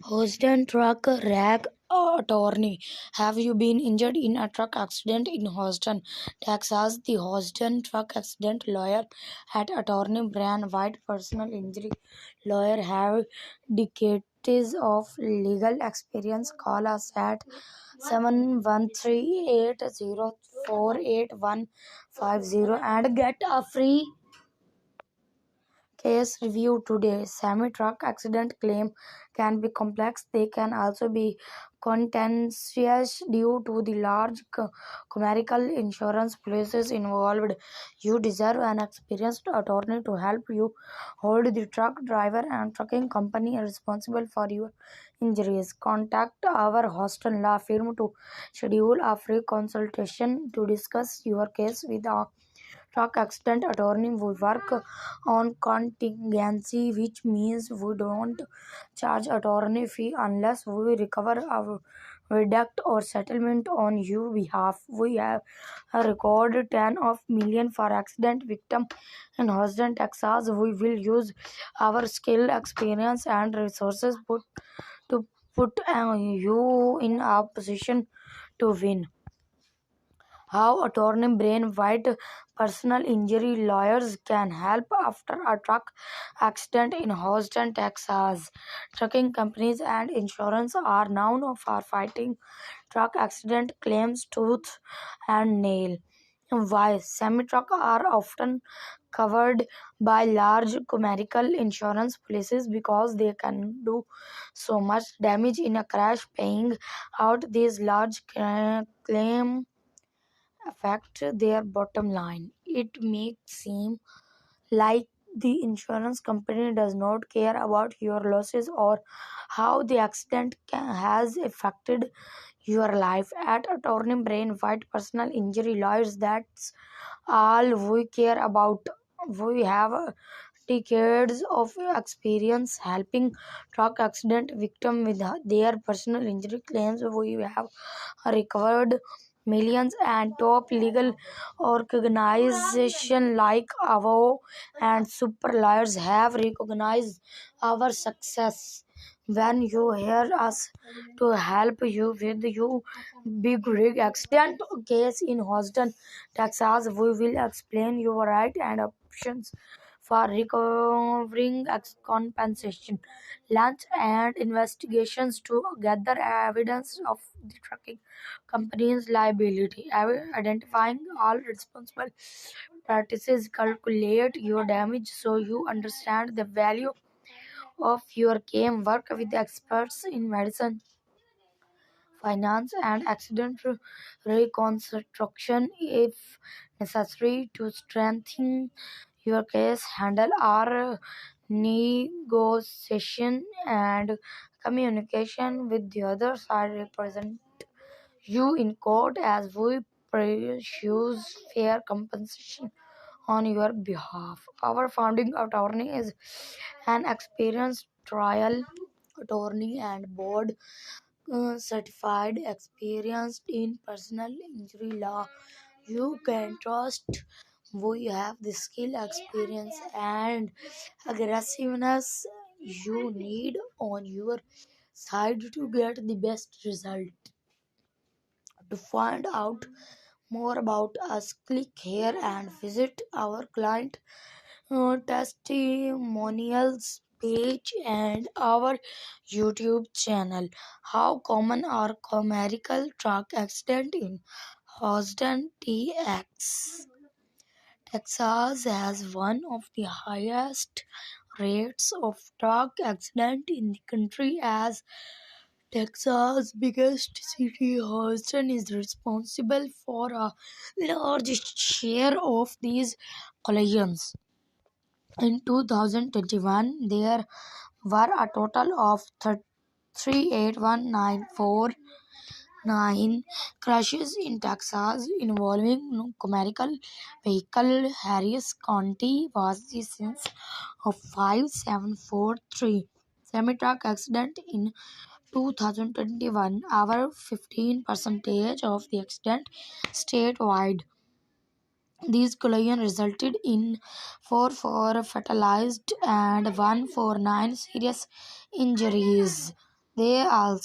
Houston truck wreck attorney. Have you been injured in a truck accident in Houston, Texas? The Houston truck accident lawyer at attorney Brian White, personal injury lawyer, have decades of legal experience. Call us at 713-804-8150 and get a free case review today. Semi-truck accident claim can be complex. They can also be contentious due to the large commercial insurance policies involved. You deserve an experienced attorney to help you hold the truck driver and trucking company responsible for your injuries. Contact our Houston law firm to schedule a free consultation to discuss your case with a truck accident attorney. We work on contingency, which means we don't charge attorney fee unless we recover a verdict or settlement on your behalf. We have a record 10 of million for accident victim in Houston, Texas. We will use our skill, experience, and resources to put you in a position to win. How attorney Brian White, personal injury lawyers, can help after a truck accident in Houston, Texas. Trucking companies and insurance are known for fighting truck accident claims tooth and nail. Why semi-truck are often covered by large commercial insurance policies because they can do so much damage in a crash. Paying out these large claims affect their bottom line. It may seem like the insurance company does not care about your losses or how the accident has affected your life. At attorney Brian White, personal injury lawyers, that's all we care about. We have decades of experience helping truck accident victims with their personal injury claims. We have recovered millions, and top legal organizations like Avvo and Super Lawyers have recognized our success. When you hear us to help you with your big rig accident case in Houston, Texas, we will explain your right and options for recovering compensation, lunch, and investigations to gather evidence of the trucking company's liability, identifying all responsible practices, calculate your damage so you understand the value of your claim, work with experts in medicine, finance, and accident reconstruction if necessary to strengthen your case, handle our negotiation and communication with the other side, represent you in court as we pursue fair compensation on your behalf. Our founding attorney is an experienced trial attorney and board certified, experienced in personal injury law. You can trust we have the skill, experience, and aggressiveness you need on your side to get the best result. To find out more about us, click here and visit our client testimonials page and our YouTube channel. How common are commercial truck accidents in Houston, TX? Texas has one of the highest rates of truck accident in the country. As Texas' biggest city, Houston is responsible for a large share of these collisions. In 2021, there were a total of 381,949 crashes in Texas involving commercial vehicles. Harris County was the scene of 5743 semi-truck accidents in 2021, over 15% of the accidents statewide. These collisions resulted in 4 fatalized and 149 serious injuries. They also